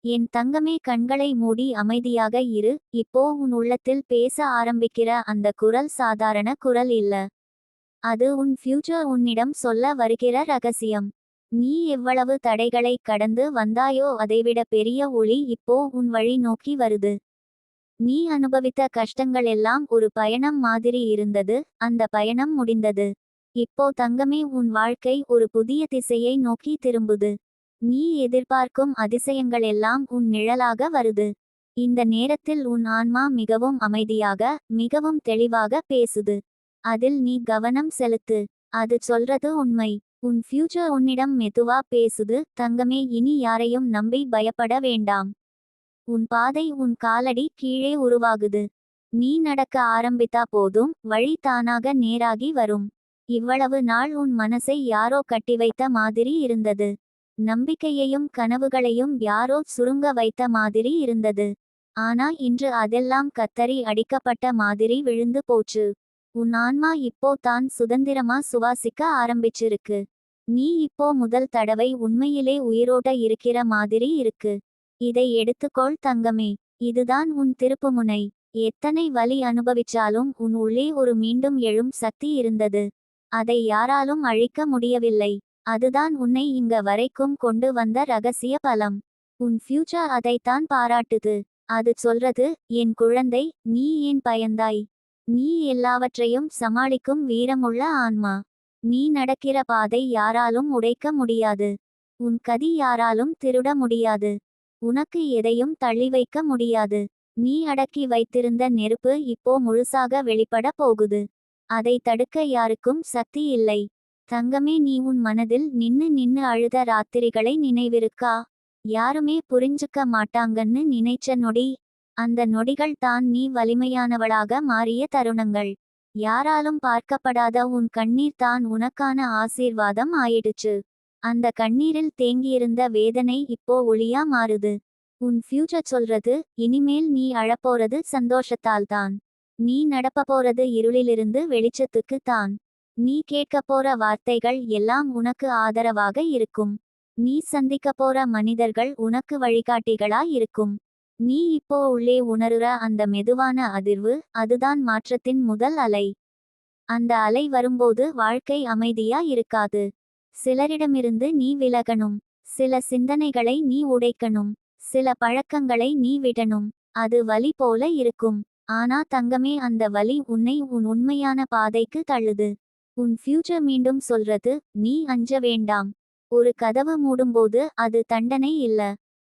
என் தங்கமே, கண்களை மூடி அமைதியாக இரு. இப்போ உன் உள்ளத்தில் பேச ஆரம்பிக்கிற அந்த குரல் சாதாரண குரல் இல்ல. அது உன் ஃபியூச்சர் உன்னிடம் சொல்ல வருகிற ரகசியம். நீ எவ்வளவு தடைகளை கடந்து வந்தாயோ அதைவிட பெரிய ஒளி இப்போ உன் வழி நோக்கி வருது. நீ அனுபவித்த கஷ்டங்கள் எல்லாம் ஒரு பயணம் மாதிரி இருந்தது. அந்த பயணம் முடிந்தது. இப்போ தங்கமே, உன் வாழ்க்கை ஒரு புதிய திசையை நோக்கி திரும்புது. நீ எதிர்பார்க்கும் அதிசயங்கள் எல்லாம் உன் நிழலாக வருது. இந்த நேரத்தில் உன் ஆன்மா மிகவும் அமைதியாக, மிகவும் தெளிவாக பேசுது. அதில் நீ கவனம் செலுத்து. அது சொல்றது உண்மை. உன் ஃபியூச்சர் உன்னிடம் மெதுவா பேசுது. தங்கமே, இனி யாரையும் நம்பி பயப்பட வேண்டாம். உன் பாதை உன் காலடி கீழே உருவாகுது. நீ நடக்க ஆரம்பித்தா போதும், வழி தானாக நேராகி வரும். இவ்வளவு நாள் உன் மனசை யாரோ கட்டி வைத்த மாதிரி இருந்தது. நம்பிக்கையையும் கனவுகளையும் யாரோ சுருங்க வைத்த மாதிரி இருந்தது. ஆனா இன்று அதெல்லாம் கத்தரி அடிக்கப்பட்ட மாதிரி விழுந்து போச்சு. உன் ஆன்மா இப்போ தான் சுதந்திரமா சுவாசிக்க ஆரம்பிச்சிருக்கு. நீ இப்போ முதல் தடவை உண்மையிலே உயிரோட இருக்கிற மாதிரி இருக்கு. இதை எடுத்துக்கொள் தங்கமே. இதுதான் உன் திருப்புமுனை. எத்தனை வலி அனுபவிச்சாலும் உன் உள்ளே ஒரு மீண்டும் எழும் சக்தி இருந்தது. அதை யாராலும் அழிக்க முடியவில்லை. அதுதான் உன்னை இங்க வரைக்கும் கொண்டு வந்த ரகசிய பலம். உன் ஃபியூச்சர் அதைத்தான் பாராட்டுது. அது சொல்றது, என் குழந்தை, நீ ஏன் பயந்தாய்? நீ எல்லாவற்றையும் சமாளிக்கும் வீரமுள்ள ஆன்மா. நீ நடக்கிற பாதை யாராலும் உடைக்க முடியாது. உன் கதி யாராலும் திருட முடியாது. உனக்கு எதையும் தள்ளி வைக்க முடியாது. நீ அடக்கி வைத்திருந்த நெருப்பு இப்போ முழுசாக வெளிப்பட போகுது. அதை தடுக்க யாருக்கும் சக்தி இல்லை. தங்கமே, நீ உன் மனதில் நின்னு நின்னு அழுத ராத்திரிகளை நினைவிருக்கா? யாருமே புரிஞ்சுக்க மாட்டாங்கன்னு நினைச்ச நொடி. அந்த நொடிகள் தான் நீ வலிமையானவளாக மாறிய தருணங்கள். யாராலும் பார்க்கப்படாத உன் கண்ணீர் தான் உனக்கான ஆசீர்வாதம் ஆயிடுச்சு. அந்த கண்ணீரில் தேங்கியிருந்த வேதனை இப்போ ஒளியா மாறுது. உன் ஃபியூச்சர் சொல்றது, இனிமேல் நீ அழப்போறது சந்தோஷத்தால்தான். நீ நடப்போறது இருளிலிருந்து வெளிச்சத்துக்கு தான். நீ கேட்கப் போற வார்த்தைகள் எல்லாம் உனக்கு ஆதரவாக இருக்கும். நீ சந்திக்கப் போற மனிதர்கள் உனக்கு வழிகாட்டிகளா இருக்கும். நீ இப்போ உள்ளே உணருற அந்த மெதுவான அதிர்வு, அதுதான் மாற்றத்தின் முதல் அலை. அந்த அலை வரும்போது வாழ்க்கை அமைதியா இருக்காது. சிலரிடமிருந்து நீ விலகணும். சில சிந்தனைகளை நீ உடைக்கணும். சில பழக்கங்களை நீ விடணும். அது வலி போல இருக்கும். ஆனா தங்கமே, அந்த வலி உன்னை உன் உண்மையான பாதைக்கு தள்ளுது. உன் ஃபியூச்சர் மீண்டும் சொல்றது, நீ அஞ்ச வேண்டாம். ஒரு கதவு மூடும்போது அது தண்டனை இல்ல.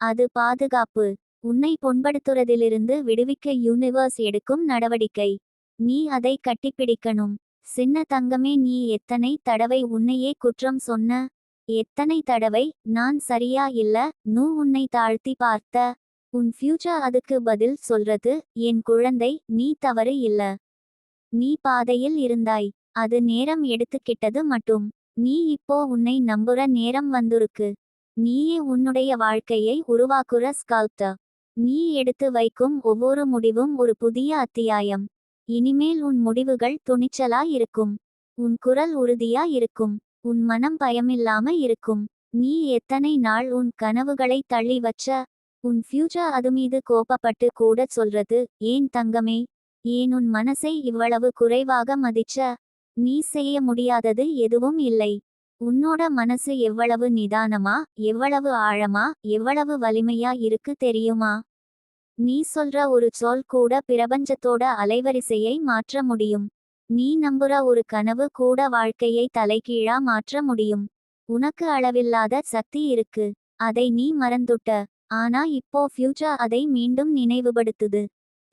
அது பாதுகாப்பு. உன்னை புண்படுத்துறதிலிருந்து விடுவிக்க யூனிவர்ஸ் எடுக்கும் நடவடிக்கை. நீ அதை கட்டிப்பிடிக்கணும். சின்ன தங்கமே, நீ எத்தனை தடவை உன்னையே குற்றம் சொன்ன? எத்தனை தடவை, நான் சரியா இல்ல, உன்னை தாழ்த்தி பார்த்த? உன் ஃபியூச்சர் அதுக்கு பதில் சொல்றது, என் குழந்தை, நீ தவறு இல்ல. நீ பாதையில் இருந்தாய். அது நேரம் எடுத்துக்கிட்டது மட்டும். நீ இப்போ உன்னை நம்புற நேரம் வந்துருக்கு. நீயே உன்னுடைய வாழ்க்கையை உருவாக்குற ஸ்கல்ப்டர். நீ எடுத்து வைக்கும் ஒவ்வொரு முடிவும் ஒரு புதிய அத்தியாயம். இனிமேல் உன் முடிவுகள் துணிச்சலா இருக்கும். உன் குரல் உறுதியா இருக்கும். உன் மனம் பயமில்லாம இருக்கும். நீ எத்தனை நாள் உன் கனவுகளை தள்ளி வச்ச? உன் ஃபியூச்சர் அது மீது கோபப்பட்டு கூட சொல்றது, ஏன் தங்கமே, ஏன் உன் மனசை இவ்வளவு குறைவாக மதிச்ச? நீ செய்ய முடியாதது எதுவும் இல்லை. உன்னோட மனசு எவ்வளவு நிதானமா, எவ்வளவு ஆழமா, எவ்வளவு வலிமையா இருக்கு தெரியுமா? நீ சொல்ற ஒரு சொல் கூட பிரபஞ்சத்தோட அலைவரிசையை மாற்ற முடியும். நீ நம்புற ஒரு கனவு கூட வாழ்க்கையை தலைகீழா மாற்ற முடியும். உனக்கு அளவில்லாத சக்தி இருக்கு. அதை நீ மறந்துட்ட. ஆனா இப்போ ஃபியூச்சர் அதை மீண்டும் நினைவுபடுத்துது.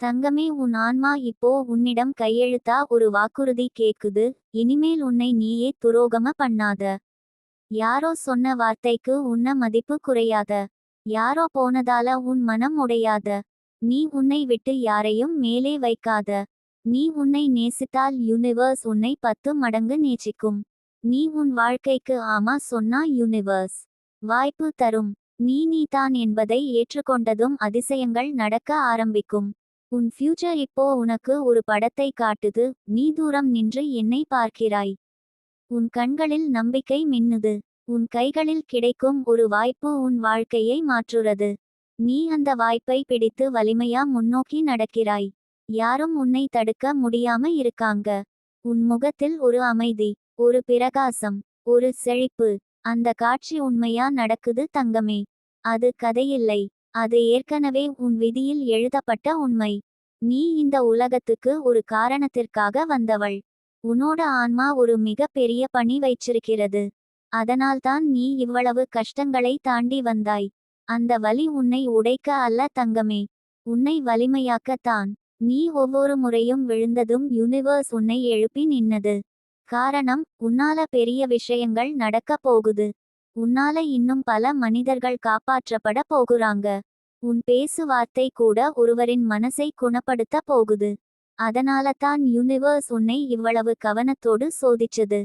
தங்கமே, உன் ஆன்மா இப்போ உன்னிடம் கையெழுத்தா ஒரு வாக்குறுதி கேக்குது. இனிமேல் உன்னை நீயே துரோகம பண்ணாத. யாரோ சொன்ன வார்த்தைக்கு உன்ன மதிப்பு குறையாத. யாரோ போனதால உன் மனம் உடையாத. நீ உன்னை விட்டு யாரையும் மேலே வைக்காத. நீ உன்னை நேசித்தால் யூனிவர்ஸ் உன்னை 10 மடங்கு நேசிக்கும். நீ உன் வாழ்க்கைக்கு ஆமா சொன்னா யூனிவர்ஸ் வாய்ப்பு தரும். நீதான் என்பதை ஏற்றுக்கொண்டதும் அதிசயங்கள் நடக்க ஆரம்பிக்கும். உன் ஃபியூச்சர் இப்போ உனக்கு ஒரு படத்தை காட்டுது. நீ தூரம் நின்று என்னை பார்க்கிறாய். உன் கண்களில் நம்பிக்கை மின்னுது. உன் கைகளில் கிடைக்கும் ஒரு வாய்ப்பு உன் வாழ்க்கையை மாற்றுறது. நீ அந்த வாய்ப்பை பிடித்து வலிமையா முன்னோக்கி நடக்கிறாய். யாரும் உன்னை தடுக்க முடியாம இருக்காங்க. உன் முகத்தில் ஒரு அமைதி, ஒரு பிரகாசம், ஒரு செழிப்பு. அந்த காட்சி உண்மையா நடக்குது தங்கமே. அது கதையில்லை. அது ஏற்கனவே உன் விதியில் எழுதப்பட்ட உண்மை. நீ இந்த உலகத்துக்கு ஒரு காரணத்திற்காக வந்தவள். உன்னோட ஆன்மா ஒரு மிக பெரிய பணி வைச்சிருக்கிறது. அதனால்தான் நீ இவ்வளவு கஷ்டங்களை தாண்டி வந்தாய். அந்த வலி உன்னை உடைக்க அல்ல தங்கமே, உன்னை வலிமையாக்கத்தான். நீ ஒவ்வொரு முறையும் விழுந்ததும் யூனிவர்ஸ் உன்னை எழுப்பி நின்னது. காரணம், உன்னால பெரிய விஷயங்கள் நடக்க போகுது. உன்னால இன்னும் பல மனிதர்கள் காப்பாற்றப்பட போகுறாங்க. உன் பேசுவார்த்தை கூட ஒருவரின் மனசை குணப்படுத்த போகுது. அதனால தான் யூனிவர்ஸ் உன்னை இவ்வளவு கவனத்தோடு சோதிச்சது.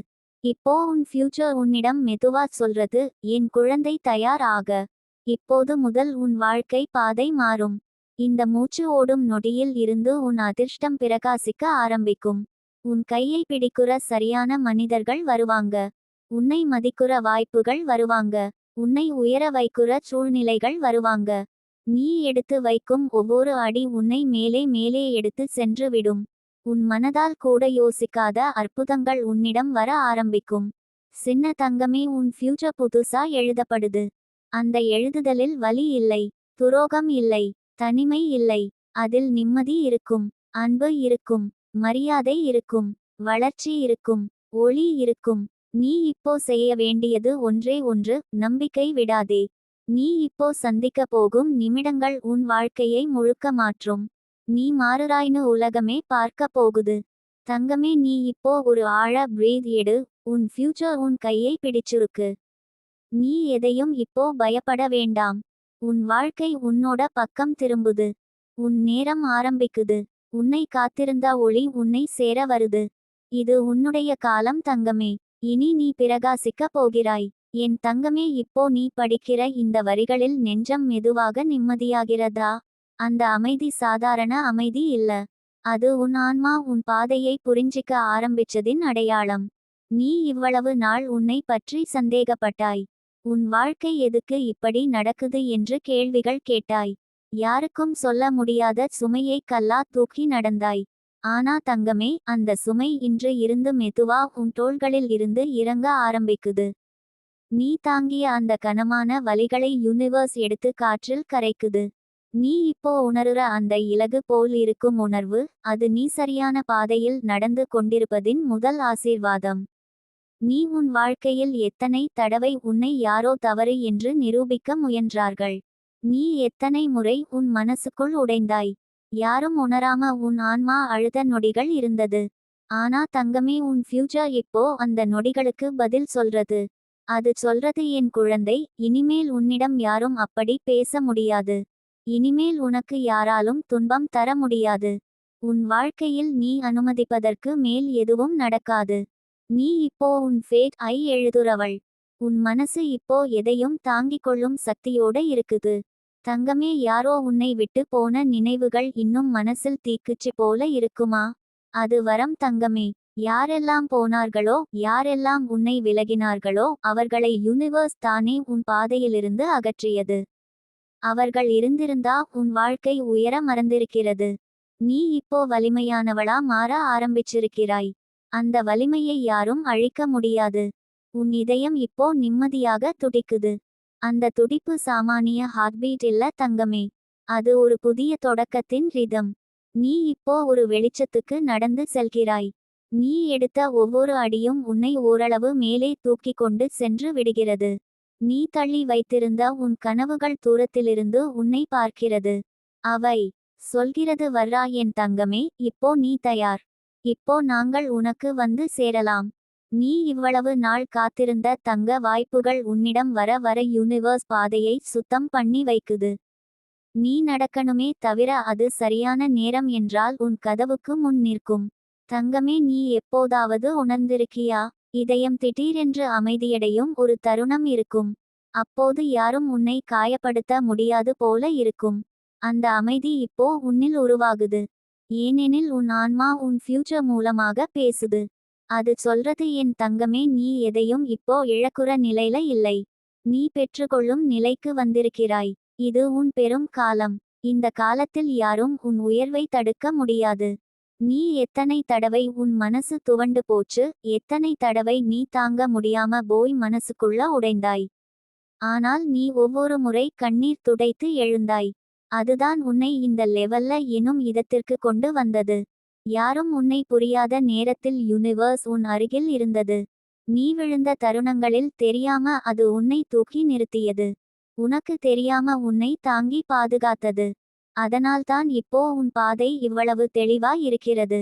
இப்போ உன் ஃபியூச்சர் உன்னிடம் மெதுவா சொல்றது, என் குழந்தை தயார் ஆக. இப்போது முதல் உன் வாழ்க்கை பாதை மாறும். இந்த மூச்சு ஓடும் நொடியில் இருந்து உன் அதிர்ஷ்டம் பிரகாசிக்க ஆரம்பிக்கும். உன் கையை பிடிக்குற சரியான மனிதர்கள் வருவாங்க. உன்னை மதிக்குற வாய்ப்புகள் வருவாங்க. உன்னை உயர வைக்குற சூழ்நிலைகள் வருவாங்க. நீ எடுத்து வைக்கும் ஒவ்வொரு அடி உன்னை மேலே மேலே எடுத்து சென்று விடும். உன் மனதால் கூட யோசிக்காத அற்புதங்கள் உன்னிடம் வர ஆரம்பிக்கும். சின்ன தங்கமே, உன் ஃபியூச்சர் புதுசா எழுதப்படுது. அந்த எழுதுதலில் வலி இல்லை, துரோகம் இல்லை, தனிமை இல்லை. அதில் நிம்மதி இருக்கும், அன்பு இருக்கும், மரியாதை இருக்கும், வளர்ச்சி இருக்கும், ஒளி இருக்கும். நீ இப்போ செய்ய வேண்டியது ஒன்றே ஒன்று, நம்பிக்கை விடாதே. நீ இப்போ சந்திக்க போகும் நிமிடங்கள் உன் வாழ்க்கையை முழுக்க மாற்றும். நீ மாறுறாய்னு உலகமே பார்க்க போகுது. தங்கமே, நீ இப்போ ஒரு ஆழ பிரீத் எடு. உன் ஃபியூச்சர் உன் கையை பிடிச்சிருக்கு. நீ எதையும் இப்போ பயப்பட வேண்டாம். உன் வாழ்க்கை உன்னோட பக்கம் திரும்புது. உன் நேரம் ஆரம்பிக்குது. உன்னை காத்திருந்த ஒளி உன்னை சேர வருது. இது உன்னுடைய காலம் தங்கமே. இனி நீ பிரகாசிக்க போகிறாய். என் தங்கமே, இப்போ நீ படிக்கிற இந்த வரிகளில் நெஞ்சம் மெதுவாக நிம்மதியாகிறதா? அந்த அமைதி சாதாரண அமைதி இல்ல. அது உன் ஆன்மா உன் பாதையை புரிஞ்சிக்க ஆரம்பிச்சதின் அடையாளம். நீ இவ்வளவு நாள் உன்னை பற்றி சந்தேகப்பட்டாய். உன் வாழ்க்கை எதுக்கு இப்படி நடக்குது என்று கேள்விகள் கேட்டாய். யாருக்கும் சொல்ல முடியாத சுமையை கல்லா தூக்கி நடந்தாய். ஆனா தங்கமே, அந்த சுமை இன்று இருந்து மெதுவா உன் தோள்களில் இருந்து இறங்க ஆரம்பிக்குது. நீ தாங்கிய அந்த கனமான வலிகளை யூனிவர்ஸ் எடுத்து காற்றில் கரைக்குது. நீ இப்போ உணருற அந்த இலகு போல் இருக்கும் உணர்வு, அது நீ சரியான பாதையில் நடந்து கொண்டிருப்பதின் முதல் ஆசீர்வாதம். நீ உன் வாழ்க்கையில் எத்தனை தடவை உன்னை யாரோ தவறு என்று நிரூபிக்க முயன்றார்கள். நீ எத்தனை முறை உன் மனசுக்குள் உடைந்தாய். யாரும் உணராம உன் ஆன்மா அழுத நொடிகள் இருந்தது. ஆனா தங்கமே, உன் ஃபியூச்சர் இப்போ அந்த நொடிகளுக்கு பதில் சொல்றது. அது சொல்றது, என் குழந்தை, இனிமேல் உன்னிடம் யாரும் அப்படி பேச முடியாது. இனிமேல் உனக்கு யாராலும் துன்பம் தர முடியாது. உன் வாழ்க்கையில் நீ அனுமதிப்பதற்கு மேல் எதுவும் நடக்காது. நீ இப்போ உன் ஃபேட் ஐ எழுதுறவள். உன் மனசு இப்போ எதையும் தாங்கிக் கொள்ளும் சக்தியோட இருக்குது. தங்கமே, யாரோ உன்னை விட்டு போன நினைவுகள் இன்னும் மனசில் தீக்குச்சி போல இருக்குமா? அது வரம் தங்கமே. யாரெல்லாம் போனார்களோ, யாரெல்லாம் உன்னை விலகினார்களோ, அவர்களை யூனிவர்ஸ் தானே உன் பாதையிலிருந்து அகற்றியது. அவர்கள் இருந்திருந்தா உன் வாழ்க்கை உயர மறந்திருக்கிறது. நீ இப்போ வலிமையானவளா மாற ஆரம்பிச்சிருக்கிறாய். அந்த வலிமையை யாரும் அழிக்க முடியாது. உன் இதயம் இப்போ நிம்மதியாக துடிக்குது. அந்த துடிப்பு சாமானிய ஹார்ட்பீட் இல்ல தங்கமே. அது ஒரு புதிய தொடக்கத்தின் ரிதம். நீ இப்போ ஒரு வெளிச்சத்துக்கு நடந்து செல்கிறாய். நீ எடுத்த ஒவ்வொரு அடியும் உன்னை ஓரளவு மேலே தூக்கி கொண்டு சென்று விடுகிறது. நீ தள்ளி வைத்திருந்த உன் கனவுகள் தூரத்திலிருந்து உன்னை பார்க்கிறது. அவை சொல்கிறது, வர்றா என் தங்கமே, இப்போ நீ தயார். இப்போ நாங்கள் உனக்கு வந்து சேரலாம். நீ இவ்வளவு நாள் காத்திருந்த தங்க வாய்ப்புகள் உன்னிடம் வர வர யூனிவர்ஸ் பாதையை சுத்தம் பண்ணி வைக்குது. நீ நடக்கணுமே தவிர அது சரியான நேரம் என்றால் உன் கதவுக்கு முன் நிற்கும். தங்கமே, நீ எப்போதாவது உணர்ந்திருக்கியா? இதயம் திடீரென்று அமைதியடையும் ஒரு தருணம் இருக்கும். அப்போது யாரும் உன்னை காயப்படுத்த முடியாது போல இருக்கும். அந்த அமைதி இப்போ உன்னில் உருவாகுது. ஏனெனில் உன் ஆன்மா உன் ஃபியூச்சர் மூலமாக பேசுது. அது சொல்றது, என் தங்கமே, நீ எதையும் இப்போ இழக்குற நிலையில இல்லை. நீ பெற்றுக்கொள்ளும் நிலைக்கு வந்திருக்கிறாய். இது உன் பெரும் காலம். இந்த காலத்தில் யாரும் உன் உயர்வை தடுக்க முடியாது. நீ எத்தனை தடவை உன் மனசு துவண்டு போச்சு, எத்தனை தடவை நீ தாங்க முடியாம போய் மனசுக்குள்ள உடைந்தாய். ஆனால் நீ ஒவ்வொரு முறை கண்ணீர் துடைத்து எழுந்தாய். அதுதான் உன்னை இந்த லெவல்ல எனும் இதத்திற்கு கொண்டு வந்தது. யாரும் உன்னை புரியாத நேரத்தில் யுனிவர்ஸ் உன் அருகில் இருந்தது. நீ விழுந்த தருணங்களில் தெரியாம அது உன்னை தூக்கி நிறுத்தியது. உனக்கு தெரியாம உன்னை தாங்கி பாதுகாத்தது. அதனால்தான் இப்போ உன் பாதை இவ்வளவு தெளிவா இருக்கிறது.